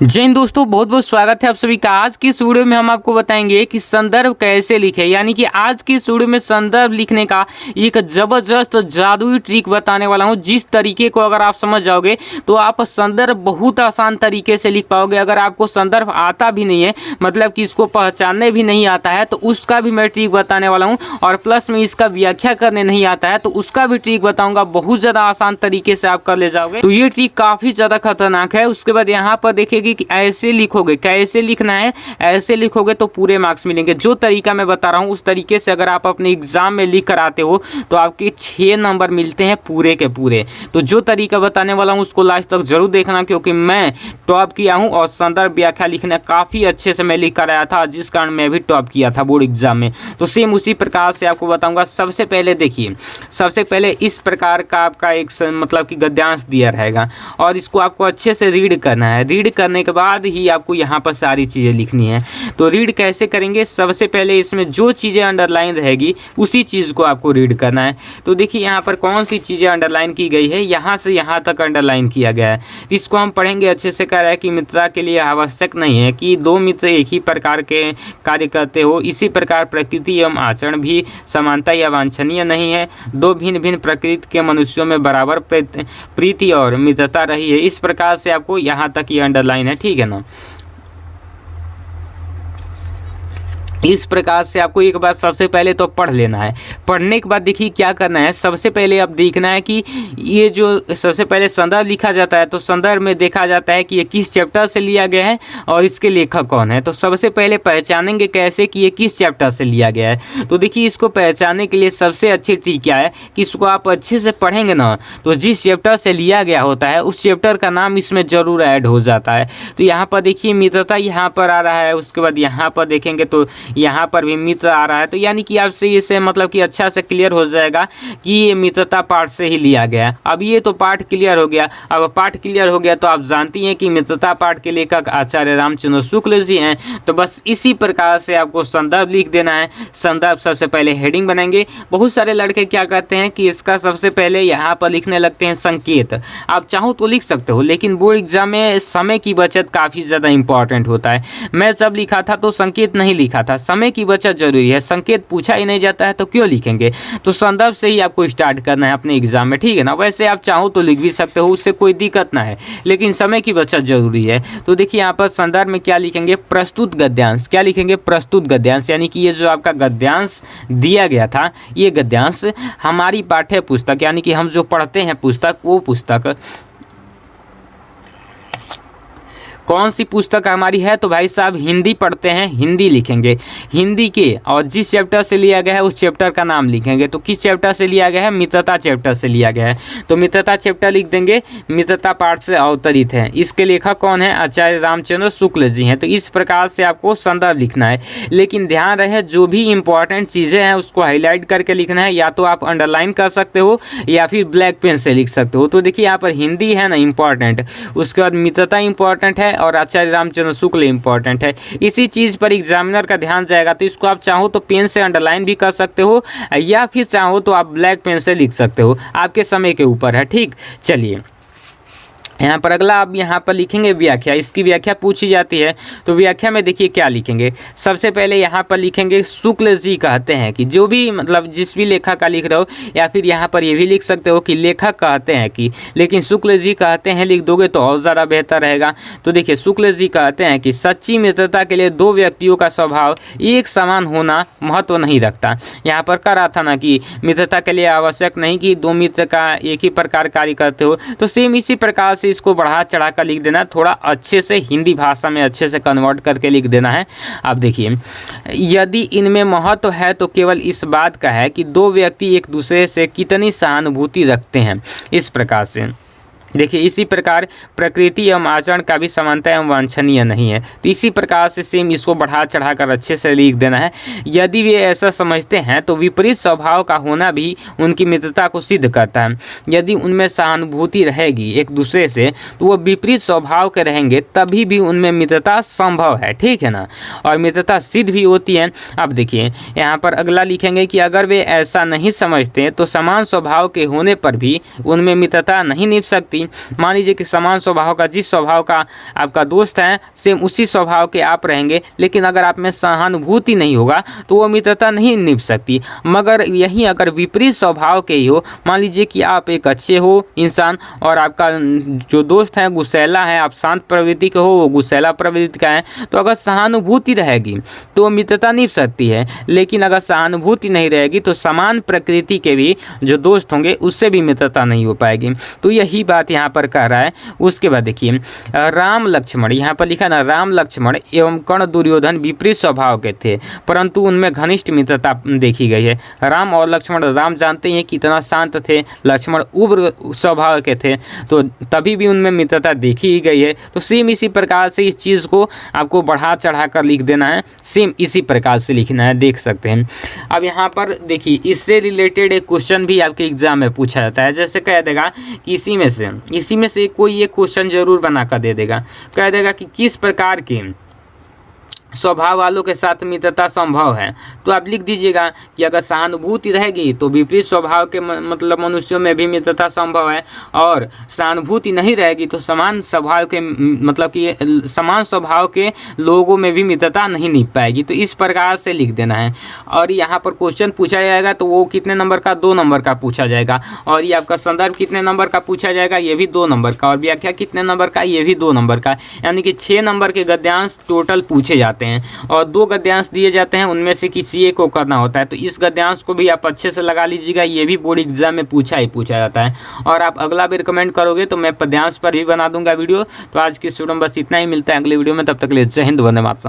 जय हिंद दोस्तों, बहुत बहुत स्वागत है आप सभी का। आज की इस वीडियो में हम आपको बताएंगे कि संदर्भ कैसे लिखें। यानी कि आज की इस वीडियो में संदर्भ लिखने का एक जबरदस्त जादुई ट्रिक बताने वाला हूं। जिस तरीके को अगर आप समझ जाओगे तो आप संदर्भ बहुत आसान तरीके से लिख पाओगे। अगर आपको संदर्भ आता भी नहीं है, मतलब कि इसको पहचानने भी नहीं आता है, तो उसका भी मैं ट्रिक बताने वाला हूँ। और प्लस में इसका व्याख्या करने नहीं आता है तो उसका भी ट्रिक बताऊँगा। बहुत ज़्यादा आसान तरीके से आप कर ले जाओगे, तो ये ट्रिक काफ़ी ज़्यादा खतरनाक है। उसके बाद यहाँ पर देखिएगा कि ऐसे लिखोगे, कैसे लिखना है, ऐसे लिखोगे तो पूरे मार्क्स मिलेंगे। जो तरीका मैं बता रहा हूँ उस तरीके से अगर आप अपने एग्जाम में लिख कर आते हो तो आपके 6 नंबर मिलते हैं पूरे के पूरे। तो जो तरीका बताने वाला हूँ उसको लास्ट तक जरूर देखना, क्योंकि मैं टॉप किया हूँ और संदर्भ व्याख्या लिखना काफ़ी अच्छे से मैं लिख कर आया था, जिस कारण मैं भी टॉप किया था बोर्ड एग्जाम में। तो सेम उसी प्रकार से आपको बताऊँगा। सबसे पहले देखिए, सबसे पहले इस प्रकार का आपका एक मतलब कि गद्यांश दिया रहेगा और इसको आपको अच्छे से रीड करना है। रीड करने के बाद ही आपको यहाँ पर सारी चीज़ें लिखनी है। तो रीड कैसे करेंगे, सबसे पहले इसमें जो चीज़ें अंडरलाइन रहेगी उसी चीज़ को आपको रीड करना है। तो देखिए यहाँ पर कौन सी चीज़ें अंडरलाइन की गई है, यहाँ से यहाँ तक अंडरलाइन किया गया है। इसको हम पढ़ेंगे अच्छे से। कह रहा है कि मित्रता के लिए आवश्यक नहीं है कि दो मित्र एक ही प्रकार के कार्य करते हो। इसी प्रकार प्रकृति एवं आचरण भी समानता या वांछनीय नहीं है। दो भिन्न भिन्न प्रकृति के मनुष्यों में बराबर प्रीति और मित्रता रही है। इस प्रकार से आपको यहाँ तक ये अंडरलाइन है, ठीक है ना। इस प्रकार से आपको एक बार सबसे पहले तो पढ़ लेना है। पढ़ने के बाद देखिए क्या करना है। सबसे पहले अब देखना है कि ये जो सबसे पहले संदर्भ लिखा जाता है तो संदर्भ में देखा जाता है कि ये किस चैप्टर से लिया गया है और इसके लेखक कौन है। तो सबसे पहले पहचानेंगे कैसे कि ये किस चैप्टर से लिया गया है। तो देखिए इसको पहचानने के लिए सबसे अच्छी ट्रिक क्या है कि इसको आप अच्छे से पढ़ेंगे ना तो जिस चैप्टर से लिया गया होता है उस चैप्टर का नाम इसमें ज़रूर ऐड हो जाता है। तो यहाँ पर देखिए मित्रता यहाँ पर आ रहा है, उसके बाद यहाँ पर देखेंगे तो यहाँ पर भी मित्र आ रहा है। तो यानी कि आपसे इसे मतलब कि अच्छा से क्लियर हो जाएगा कि ये मित्रता पाठ से ही लिया गया है। अब ये तो पाठ क्लियर हो गया। अब पाठ क्लियर हो गया तो आप जानती हैं कि मित्रता पाठ के लेखक आचार्य रामचंद्र शुक्ल जी हैं। तो बस इसी प्रकार से आपको संदर्भ लिख देना है। संदर्भ सबसे पहले हेडिंग बनाएंगे। बहुत सारे लड़के क्या कहते हैं कि इसका सबसे पहले यहाँ पर लिखने लगते हैं संकेत। आप चाहो तो लिख सकते हो, लेकिन बोर्ड एग्जाम में समय की बचत काफ़ी ज़्यादा इंपॉर्टेंट होता है। मैं जब लिखा था तो संकेत नहीं लिखा था। समय की बचत जरूरी है, संकेत पूछा ही नहीं जाता है तो क्यों लिखेंगे। तो संदर्भ से ही आपको स्टार्ट करना है अपने एग्जाम में, ठीक है ना। वैसे आप चाहो तो लिख भी सकते हो, उससे कोई दिक्कत ना है, लेकिन समय की बचत जरूरी है। तो देखिए यहाँ पर संदर्भ में क्या लिखेंगे, प्रस्तुत गद्यांश। क्या लिखेंगे, प्रस्तुत गद्यांश। यानी कि ये जो आपका गद्यांश दिया गया था ये गद्यांश हमारी पाठ्य पुस्तक यानी कि हम जो पढ़ते हैं पुस्तक, वो पुस्तक कौन सी पुस्तक हमारी है। तो भाई साहब हिंदी पढ़ते हैं, हिंदी लिखेंगे। हिंदी के और जिस चैप्टर से लिया गया है उस चैप्टर का नाम लिखेंगे। तो किस चैप्टर से लिया गया है, मित्रता चैप्टर से लिया गया है। तो मित्रता चैप्टर लिख देंगे, मित्रता पाठ से अवतरित है। इसके लेखक कौन है, आचार्य रामचंद्र शुक्ल जी हैं। तो इस प्रकार से आपको संदर्भ लिखना है, लेकिन ध्यान रहे जो भी इंपॉर्टेंट चीज़ें हैं उसको हाईलाइट करके लिखना है। या तो आप अंडरलाइन कर सकते हो या फिर ब्लैक पेन से लिख सकते हो। तो देखिए यहाँ पर हिंदी है ना इंपॉर्टेंट, उसके बाद मित्रता इंपॉर्टेंट है और आचार्य रामचंद्र शुक्ल इंपॉर्टेंट है। इसी चीज़ पर एग्जामिनर का ध्यान जाएगा। तो इसको आप चाहो तो पेन से अंडरलाइन भी कर सकते हो या फिर चाहो तो आप ब्लैक पेन से लिख सकते हो, आपके समय के ऊपर है, ठीक। चलिए यहाँ पर अगला आप यहाँ पर लिखेंगे व्याख्या। इसकी व्याख्या पूछी जाती है तो व्याख्या में देखिए क्या लिखेंगे। सबसे पहले यहाँ पर लिखेंगे शुक्ल जी कहते हैं कि जो भी मतलब जिस भी लेखक का लिख रहे हो, या फिर यहाँ पर ये भी लिख सकते हो कि लेखक कहते हैं कि, लेकिन शुक्ल जी कहते हैं लिख दोगे तो और ज़्यादा बेहतर रहेगा। तो देखिए शुक्ल जी कहते हैं कि सच्ची मित्रता के लिए दो व्यक्तियों का स्वभाव एक समान होना महत्व नहीं रखता। यहाँ पर कह रहा था ना कि मित्रता के लिए आवश्यक नहीं कि दो मित्र का एक ही प्रकार कार्य करते हो। तो सेम इसी प्रकार से इसको बढ़ा चढ़ा कर लिख देना, थोड़ा अच्छे से हिंदी भाषा में अच्छे से कन्वर्ट करके लिख देना है। अब देखिए यदि इनमें महत्व है तो केवल इस बात का है कि दो व्यक्ति एक दूसरे से कितनी सहानुभूति रखते हैं। इस प्रकार से देखिए इसी प्रकार प्रकृति एवं आचरण का भी समानता एवं वांछनीय नहीं है। तो इसी प्रकार से सेम इसको बढ़ा चढ़ाकर अच्छे से लिख देना है। यदि वे ऐसा समझते हैं तो विपरीत स्वभाव का होना भी उनकी मित्रता को सिद्ध करता है। यदि उनमें सहानुभूति रहेगी एक दूसरे से तो वो विपरीत स्वभाव के रहेंगे, तभी भी उनमें मित्रता संभव है, ठीक है ना। और मित्रता सिद्ध भी होती है। अब देखिए यहाँ पर अगला लिखेंगे कि अगर वे ऐसा नहीं समझते तो समान स्वभाव के होने पर भी उनमें मित्रता नहीं निभ सकती। रहेगी। मान लीजिए कि समान स्वभाव का, जिस स्वभाव का आपका दोस्त है सेम उसी स्वभाव के आप रहेंगे, लेकिन अगर आप में सहानुभूति नहीं होगा तो वो मित्रता नहीं निभ सकती। मगर यही अगर विपरीत स्वभाव के ही हो, मान लीजिए कि आप एक अच्छे हो इंसान और आपका जो दोस्त है गुस्सैला है, आप शांत प्रवृत्ति के हो, वो गुस्सैला प्रवृत्ति का है, तो अगर सहानुभूति रहेगी तो मित्रता निभ सकती है। लेकिन अगर सहानुभूति नहीं रहेगी तो समान प्रकृति के भी जो दोस्त होंगे उससे भी मित्रता नहीं हो पाएगी। तो यही बात यहाँ पर कह रहा है। उसके बाद देखिए राम लक्ष्मण, यहाँ पर लिखा ना, राम लक्ष्मण एवं कर्ण दुर्योधन विपरीत स्वभाव के थे परंतु उनमें घनिष्ठ मित्रता देखी गई है। राम और लक्ष्मण, राम जानते हैं कितना शांत थे, लक्ष्मण उग्र स्वभाव के थे, तो तभी भी उनमें मित्रता देखी ही गई है। तो सेम इसी प्रकार से इस चीज़ को आपको बढ़ा चढ़ा कर लिख देना है, सेम इसी प्रकार से लिखना है, देख सकते हैं। अब यहाँ पर देखिए इससे रिलेटेड एक क्वेश्चन भी आपके एग्जाम में पूछा जाता है। जैसे कह देगा कि इसी में से कोई एक क्वेश्चन जरूर बना कर दे देगा, कह देगा कि किस प्रकार के स्वभाव वालों के साथ मित्रता संभव है। तो आप लिख दीजिएगा कि अगर सहानुभूति रहेगी तो विपरीत स्वभाव के मतलब मनुष्यों में भी मित्रता संभव है, और सहानुभूति नहीं रहेगी तो समान स्वभाव के मतलब कि समान स्वभाव के लोगों में भी मित्रता नहीं निभ पाएगी। तो इस प्रकार से लिख देना है। और यहाँ पर क्वेश्चन पूछा जाएगा तो वो कितने नंबर का, 2 नंबर का पूछा जाएगा। और ये आपका संदर्भ कितने नंबर का पूछा जाएगा, ये भी 2 नंबर का। और व्याख्या कितने नंबर का, ये भी 2 नंबर का। यानी कि 6 नंबर के गद्यांश टोटल पूछे जाते हैं और 2 गद्यांश दिए जाते हैं, उनमें से किसी एक को करना होता है। तो इस गद्यांश को भी आप अच्छे से लगा लीजिएगा, ये भी बोर्ड एग्जाम में पूछा जाता है। और आप अगला भी रिकमेंड करोगे तो मैं पद्यांश पर भी बना दूंगा वीडियो। तो आज की वीडियो में बस इतना ही, मिलता है अगले वीडियो में, तब तक के लिए जय हिंद, वंदे मातरम।